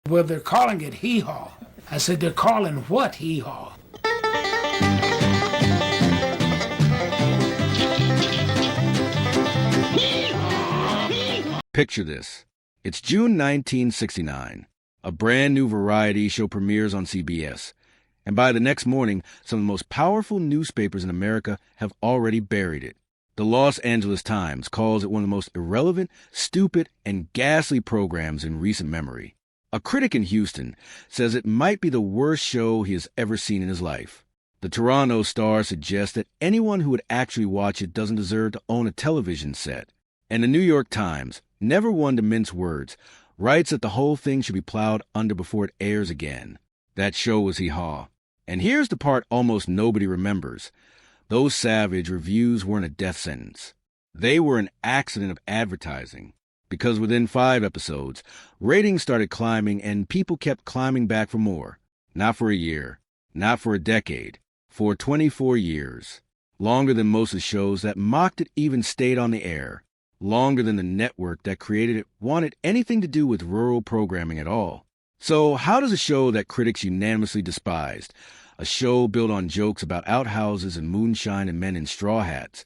Well, they're calling it Hee Haw. I said, they're calling what Hee Haw? Picture this. It's June 1969. A brand new variety show premieres on CBS. And by the next morning, some of the most powerful newspapers in America have already buried it. The Los Angeles Times calls it one of the most irrelevant, stupid, and ghastly programs in recent memory. A critic in Houston says it might be the worst show he has ever seen in his life. The Toronto Star suggests that anyone who would actually watch it doesn't deserve to own a television set. And the New York Times, never one to mince words, writes that the whole thing should be plowed under before it airs again. That show was Hee Haw. And here's the part almost nobody remembers. Those savage reviews weren't a death sentence. They were an accident of advertising. Because within 5 episodes, ratings started climbing and people kept climbing back for more. Not for a year, not for a decade, for 24 years. Longer than most of the shows that mocked it even stayed on the air. Longer than the network that created it wanted anything to do with rural programming at all. So how does a show that critics unanimously despised, a show built on jokes about outhouses and moonshine and men in straw hats,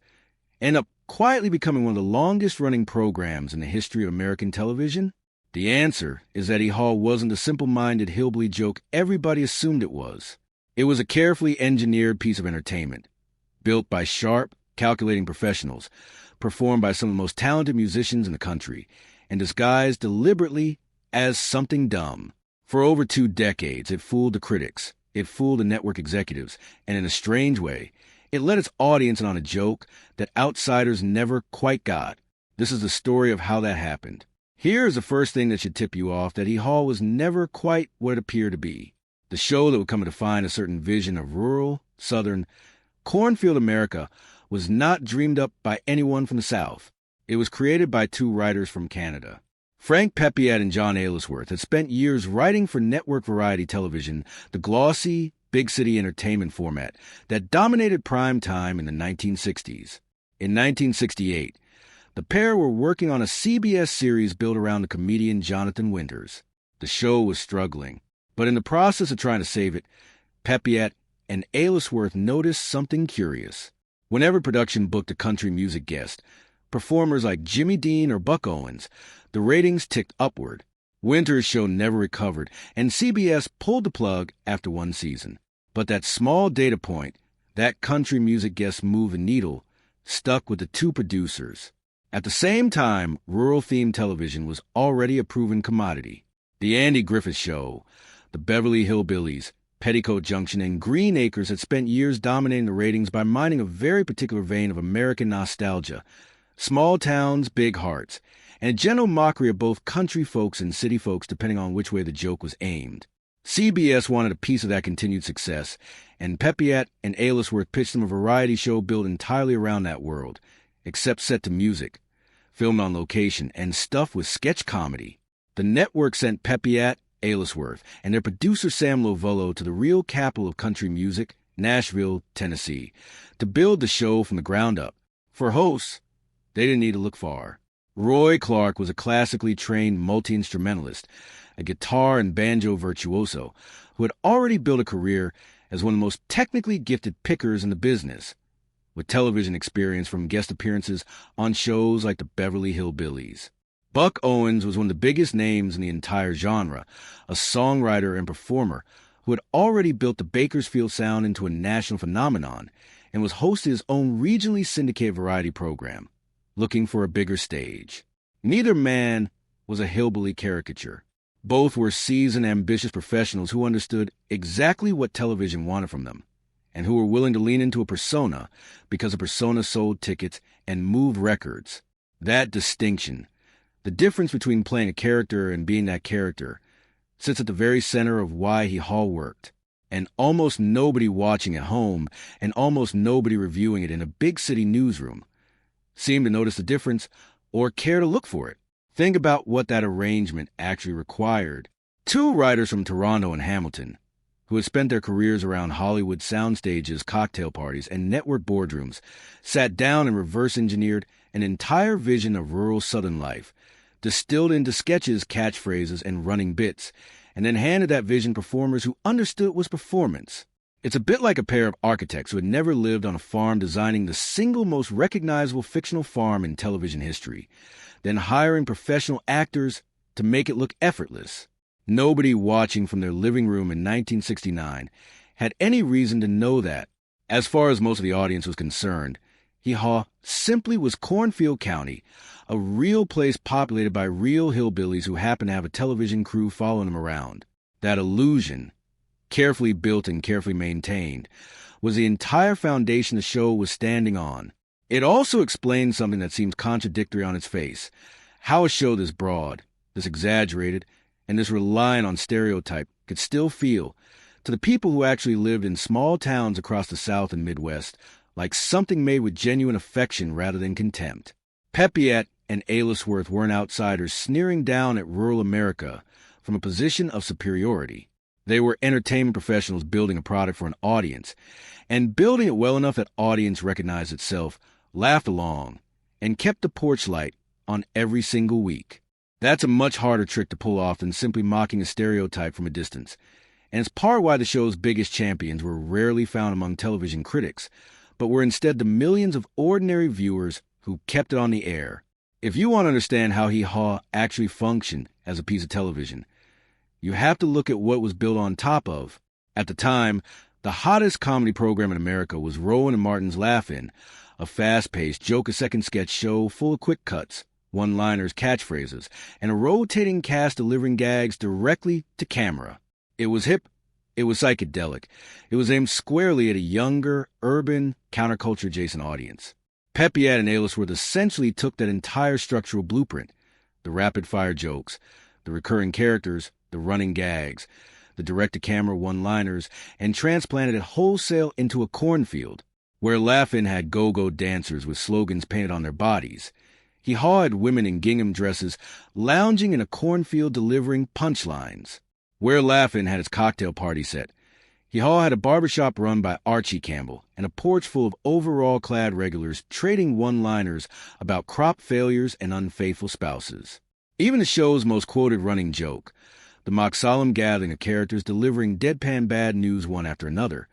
end up quietly becoming one of the longest-running programs in the history of American television? The answer is that Hee Haw wasn't the simple-minded hillbilly joke everybody assumed it was. It was a carefully engineered piece of entertainment, built by sharp, calculating professionals, performed by some of the most talented musicians in the country, and disguised deliberately as something dumb. For over 2 decades, it fooled the critics, it fooled the network executives, and in a strange way, it led its audience in on a joke that outsiders never quite got. This is the story of how that happened. Here is the first thing that should tip you off that Hee Haw was never quite what it appeared to be. The show that would come to define a certain vision of rural, southern, cornfield America was not dreamed up by anyone from the South. It was created by 2 writers from Canada. Frank Pepiat and John Aylesworth had spent years writing for network variety television, the glossy, big city entertainment format that dominated prime time in the 1960s. In 1968, the pair were working on a CBS series built around the comedian Jonathan Winters. The show was struggling, but in the process of trying to save it, Pepiat and Aylesworth noticed something curious. Whenever production booked a country music guest, performers like Jimmy Dean or Buck Owens, the ratings ticked upward. Winters' show never recovered, and CBS pulled the plug after 1 season. But that small data point, that country music guest moved the needle, stuck with the 2 producers. At the same time, rural-themed television was already a proven commodity. The Andy Griffith Show, the Beverly Hillbillies, Petticoat Junction, and Green Acres had spent years dominating the ratings by mining a very particular vein of American nostalgia. Small towns, big hearts, and a gentle mockery of both country folks and city folks depending on which way the joke was aimed. CBS wanted a piece of that continued success, and Pepiat and Aylesworth pitched them a variety show built entirely around that world, except set to music, filmed on location, and stuffed with sketch comedy. The network sent Pepiat, Aylesworth, and their producer Sam Lovello to the real capital of country music, Nashville, Tennessee, to build the show from the ground up. For hosts, they didn't need to look far. Roy Clark was a classically trained multi-instrumentalist, a guitar and banjo virtuoso, who had already built a career as one of the most technically gifted pickers in the business, with television experience from guest appearances on shows like the Beverly Hillbillies. Buck Owens was one of the biggest names in the entire genre, a songwriter and performer who had already built the Bakersfield sound into a national phenomenon and was hosting his own regionally syndicated variety program, looking for a bigger stage. Neither man was a hillbilly caricature. Both were seasoned, ambitious professionals who understood exactly what television wanted from them, and who were willing to lean into a persona because a persona sold tickets and moved records. That distinction, the difference between playing a character and being that character, sits at the very center of why Hee Haw worked. And almost nobody watching at home and almost nobody reviewing it in a big city newsroom seemed to notice the difference or care to look for it. Think about what that arrangement actually required. 2 writers from Toronto and Hamilton, who had spent their careers around Hollywood soundstages, cocktail parties, and network boardrooms, sat down and reverse-engineered an entire vision of rural Southern life, distilled into sketches, catchphrases, and running bits, and then handed that vision to performers who understood it was performance. It's a bit like a pair of architects who had never lived on a farm designing the single most recognizable fictional farm in television history, then hiring professional actors to make it look effortless. Nobody watching from their living room in 1969 had any reason to know that. As far as most of the audience was concerned, Hee Haw simply was Cornfield County, a real place populated by real hillbillies who happened to have a television crew following them around. That illusion, carefully built and carefully maintained, was the entire foundation the show was standing on. It also explained something that seems contradictory on its face: how a show this broad, this exaggerated, and this reliant on stereotype could still feel, to the people who actually lived in small towns across the South and Midwest, like something made with genuine affection rather than contempt. Pepiat and Aylesworth weren't outsiders sneering down at rural America from a position of superiority. They were entertainment professionals building a product for an audience, and building it well enough that audience recognized itself, laughed along, and kept the porch light on every single week. That's a much harder trick to pull off than simply mocking a stereotype from a distance, and it's part why the show's biggest champions were rarely found among television critics, but were instead the millions of ordinary viewers who kept it on the air. If you want to understand how Hee Haw actually functioned as a piece of television, you have to look at what it was built on top of. At the time, the hottest comedy program in America was Rowan and Martin's Laugh-In, a fast-paced, joke-a-second sketch show full of quick cuts, one-liners, catchphrases, and a rotating cast delivering gags directly to camera. It was hip, it was psychedelic, it was aimed squarely at a younger, urban, counterculture-adjacent audience. Pepiat and Aylesworth essentially took that entire structural blueprint, the rapid-fire jokes, the recurring characters, the running gags, the direct-to-camera one-liners, and transplanted it wholesale into a cornfield, where Laugh-In had go-go dancers with slogans painted on their bodies. Hee Haw had women in gingham dresses lounging in a cornfield delivering punchlines. Where Laugh-In had its cocktail party set, Hee Haw had a barbershop run by Archie Campbell and a porch full of overall-clad regulars trading one-liners about crop failures and unfaithful spouses. Even the show's most quoted running joke, the mock solemn gathering of characters delivering deadpan bad news one after another,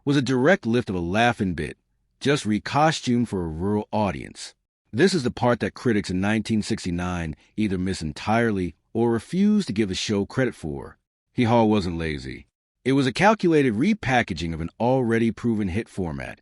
was a direct lift of a Laugh-In bit, just recostumed for a rural audience. This is the part that critics in 1969 either miss entirely or refuse to give the show credit for. Hee Haw wasn't lazy. It was a calculated repackaging of an already proven hit format,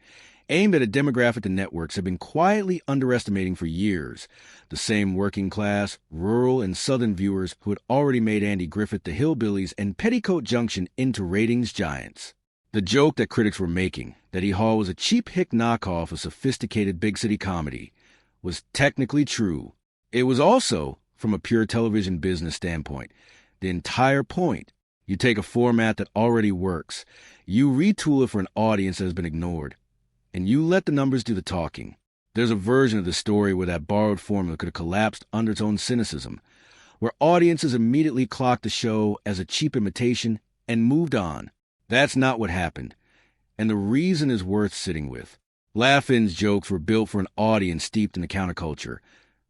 aimed at a demographic the networks have been quietly underestimating for years, the same working-class, rural, and southern viewers who had already made Andy Griffith the Hillbillies and Petticoat Junction into ratings giants. The joke that critics were making, that Hee Haw was a cheap hick knockoff of sophisticated big-city comedy, was technically true. It was also, from a pure television business standpoint, the entire point. You take a format that already works, you retool it for an audience that has been ignored, and you let the numbers do the talking. There's a version of the story where that borrowed formula could have collapsed under its own cynicism, where audiences immediately clocked the show as a cheap imitation and moved on. That's not what happened, and the reason is worth sitting with. Laugh-In's jokes were built for an audience steeped in the counterculture.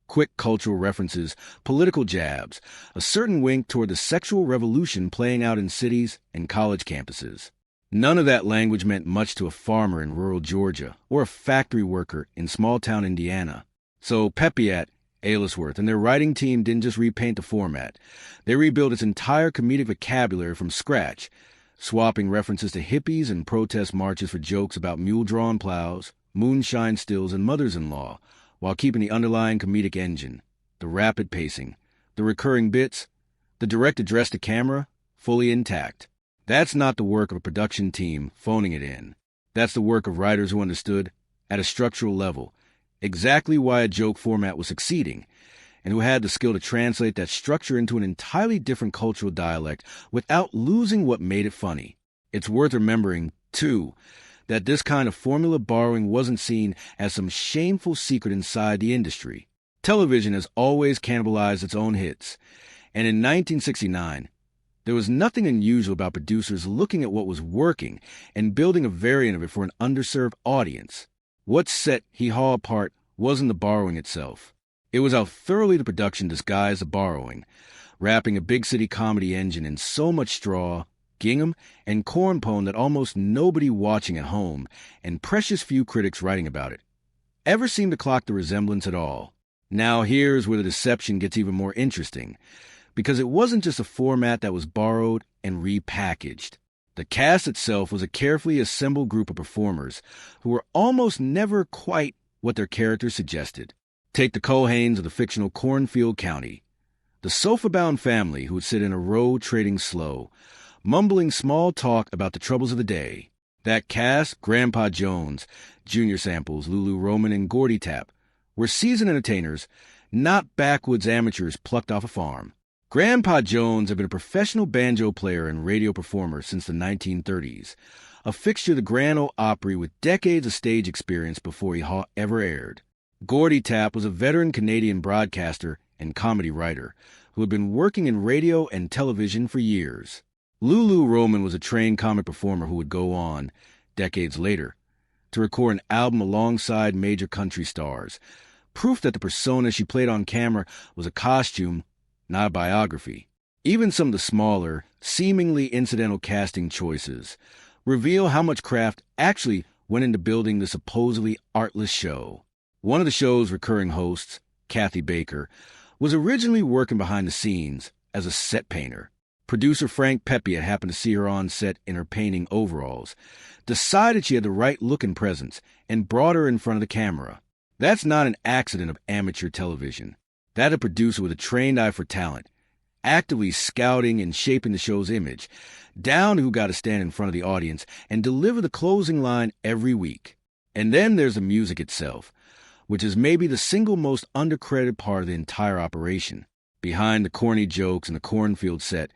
Quick cultural references, political jabs, a certain wink toward the sexual revolution playing out in cities and college campuses. None of that language meant much to a farmer in rural Georgia or a factory worker in small-town Indiana. So Pepiat, Aylesworth, and their writing team didn't just repaint the format. They rebuilt its entire comedic vocabulary from scratch, swapping references to hippies and protest marches for jokes about mule-drawn plows, moonshine stills, and mothers-in-law, while keeping the underlying comedic engine, the rapid pacing, the recurring bits, the direct address to camera, fully intact. That's not the work of a production team phoning it in. That's the work of writers who understood, at a structural level, exactly why a joke format was succeeding, and who had the skill to translate that structure into an entirely different cultural dialect without losing what made it funny. It's worth remembering, too, that this kind of formula borrowing wasn't seen as some shameful secret inside the industry. Television has always cannibalized its own hits, and in 1969, there was nothing unusual about producers looking at what was working and building a variant of it for an underserved audience. What set Hee Haw apart wasn't the borrowing itself. It was how thoroughly the production disguised the borrowing, wrapping a big city comedy engine in so much straw, gingham, and corn pone that almost nobody watching at home, and precious few critics writing about it, ever seemed to clock the resemblance at all. Now here's where the deception gets even more interesting, because it wasn't just a format that was borrowed and repackaged. The cast itself was a carefully assembled group of performers who were almost never quite what their characters suggested. Take the Cohanes of the fictional Cornfield County, the sofa-bound family who would sit in a row trading slow, mumbling small talk about the troubles of the day. That cast, Grandpa Jones, Junior Samples, Lulu Roman, and Gordy Tap, were seasoned entertainers, not backwoods amateurs plucked off a farm. Grandpa Jones had been a professional banjo player and radio performer since the 1930s, a fixture of the Grand Ole Opry with decades of stage experience before Hee Haw ever aired. Gordy Tap was a veteran Canadian broadcaster and comedy writer who had been working in radio and television for years. Lulu Roman was a trained comic performer who would go on, decades later, to record an album alongside major country stars, proof that the persona she played on camera was a costume, not a biography. Even some of the smaller, seemingly incidental casting choices reveal how much craft actually went into building the supposedly artless show. One of the show's recurring hosts, Kathy Baker, was originally working behind the scenes as a set painter. Producer Frank Pepe had happened to see her on set in her painting overalls, decided she had the right look and presence, and brought her in front of the camera. That's not an accident of amateur television. That a producer with a trained eye for talent, actively scouting and shaping the show's image, down to who got to stand in front of the audience and deliver the closing line every week. And then there's the music itself, which is maybe the single most undercredited part of the entire operation. Behind the corny jokes and the cornfield set,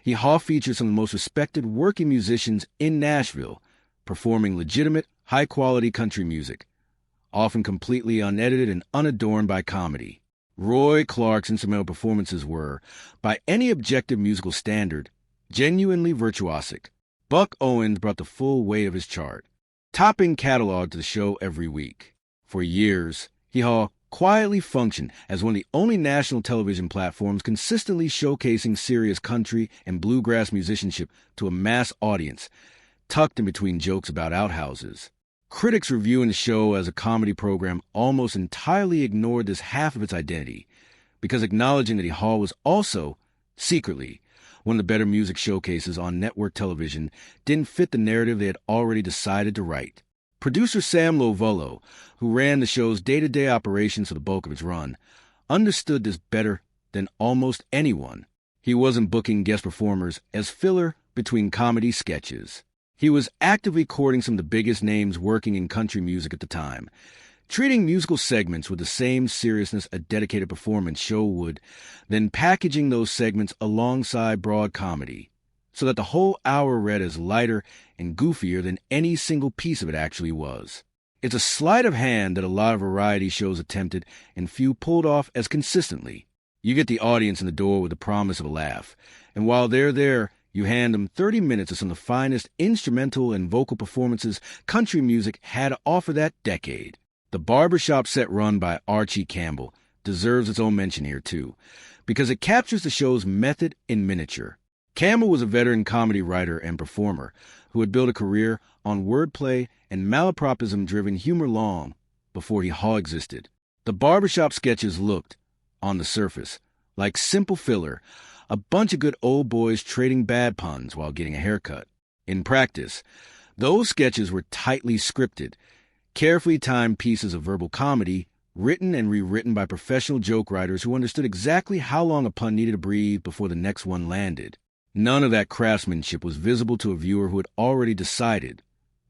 Hee Haw featured some of the most respected working musicians in Nashville, performing legitimate, high-quality country music, often completely unedited and unadorned by comedy. Roy Clark's instrumental performances were, by any objective musical standard, genuinely virtuosic. Buck Owens brought the full weight of his chart, topping catalog to the show every week. For years, Hee Haw quietly functioned as one of the only national television platforms consistently showcasing serious country and bluegrass musicianship to a mass audience, tucked in between jokes about outhouses. Critics reviewing the show as a comedy program almost entirely ignored this half of its identity, because acknowledging that Hee Haw was also, secretly, one of the better music showcases on network television didn't fit the narrative they had already decided to write. Producer Sam Lovollo, who ran the show's day-to-day operations for the bulk of its run, understood this better than almost anyone. He wasn't booking guest performers as filler between comedy sketches. He was actively courting some of the biggest names working in country music at the time, treating musical segments with the same seriousness a dedicated performance show would, then packaging those segments alongside broad comedy, so that the whole hour read as lighter and goofier than any single piece of it actually was. It's a sleight of hand that a lot of variety shows attempted and few pulled off as consistently. You get the audience in the door with the promise of a laugh, and while they're there, you hand them 30 minutes of some of the finest instrumental and vocal performances country music had to offer that decade. The barbershop set run by Archie Campbell deserves its own mention here too, because it captures the show's method in miniature. Campbell was a veteran comedy writer and performer who had built a career on wordplay and malapropism-driven humor long before Hee Haw existed. The barbershop sketches looked, on the surface, like simple filler, a bunch of good old boys trading bad puns while getting a haircut. In practice, those sketches were tightly scripted, carefully timed pieces of verbal comedy written and rewritten by professional joke writers who understood exactly how long a pun needed to breathe before the next one landed. None of that craftsmanship was visible to a viewer who had already decided,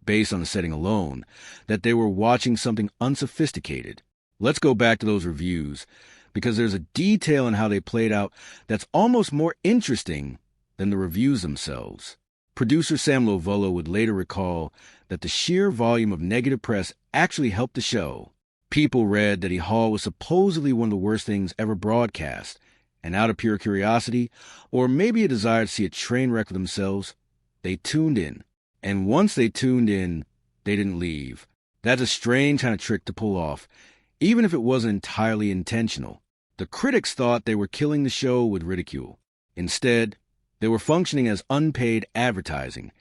based on the setting alone, that they were watching something unsophisticated. Let's go back to those reviews, because there's a detail in how they played out that's almost more interesting than the reviews themselves. Producer Sam Lovollo would later recall that the sheer volume of negative press actually helped the show. People read that Hee Haw was supposedly one of the worst things ever broadcast, and out of pure curiosity, or maybe a desire to see a train wreck of themselves, they tuned in. And once they tuned in, they didn't leave. That's a strange kind of trick to pull off, even if it wasn't entirely intentional. The critics thought they were killing the show with ridicule. Instead, they were functioning as unpaid advertising,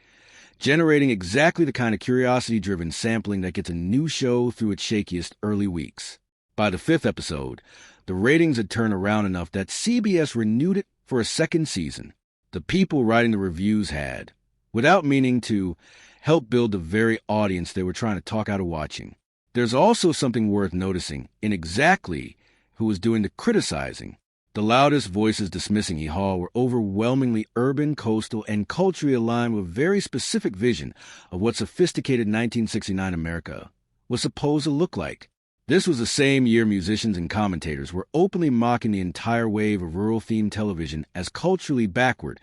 generating exactly the kind of curiosity-driven sampling that gets a new show through its shakiest early weeks. By the 5th episode, the ratings had turned around enough that CBS renewed it for a second season. The people writing the reviews had, without meaning to, help build the very audience they were trying to talk out of watching. There's also something worth noticing in exactly who was doing the criticizing. The loudest voices dismissing Hee Haw were overwhelmingly urban, coastal, and culturally aligned with a very specific vision of what sophisticated 1969 America was supposed to look like. This was the same year musicians and commentators were openly mocking the entire wave of rural-themed television as culturally backward,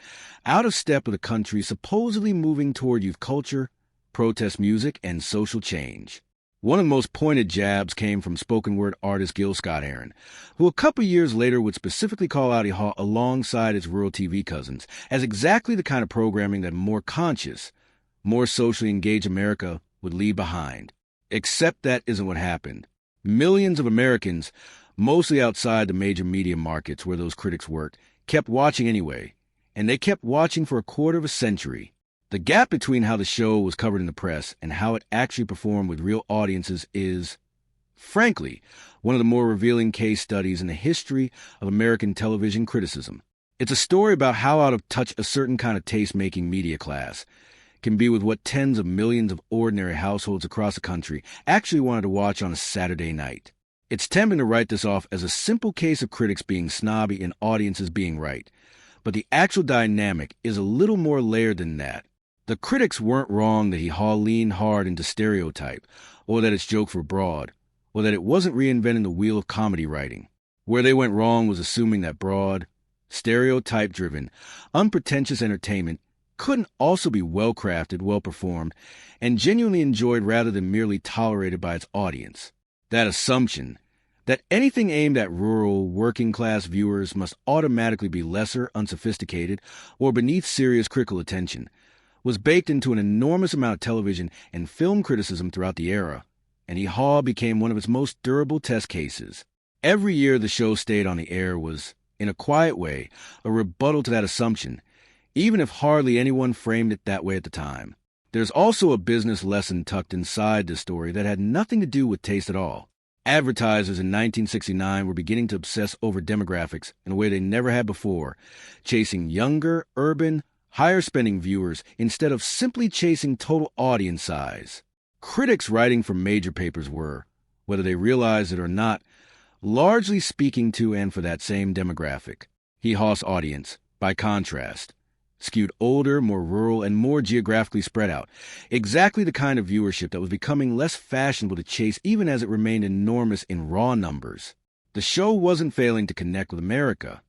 out of step with a country supposedly moving toward youth culture, protest music, and social change. One of the most pointed jabs came from spoken-word artist Gil Scott-Heron, who a couple years later would specifically call out Hee Haw alongside its rural TV cousins as exactly the kind of programming that a more conscious, more socially engaged America would leave behind. Except that isn't what happened. Millions of Americans, mostly outside the major media markets where those critics worked, kept watching anyway, and they kept watching for a quarter of a century. The gap between how the show was covered in the press and how it actually performed with real audiences is, frankly, one of the more revealing case studies in the history of American television criticism. It's a story about how out of touch a certain kind of taste-making media class can be with what tens of millions of ordinary households across the country actually wanted to watch on a Saturday night. It's tempting to write this off as a simple case of critics being snobby and audiences being right, but the actual dynamic is a little more layered than that. The critics weren't wrong that Hee Haw leaned hard into stereotype, or that its jokes were broad, or that it wasn't reinventing the wheel of comedy writing. Where they went wrong was assuming that broad, stereotype-driven, unpretentious entertainment couldn't also be well-crafted, well-performed, and genuinely enjoyed rather than merely tolerated by its audience. That assumption, that anything aimed at rural, working-class viewers must automatically be lesser, unsophisticated, or beneath serious critical attention, was baked into an enormous amount of television and film criticism throughout the era, and Hee Haw became one of its most durable test cases. Every year the show stayed on the air was, in a quiet way, a rebuttal to that assumption, even if hardly anyone framed it that way at the time. There's also a business lesson tucked inside this story that had nothing to do with taste at all. Advertisers in 1969 were beginning to obsess over demographics in a way they never had before, chasing younger, urban, higher-spending viewers instead of simply chasing total audience size. Critics writing for major papers were, whether they realized it or not, largely speaking to and for that same demographic. Hee Haw's audience, by contrast, skewed older, more rural, and more geographically spread out. Exactly the kind of viewership that was becoming less fashionable to chase even as it remained enormous in raw numbers. The show wasn't failing to connect with America.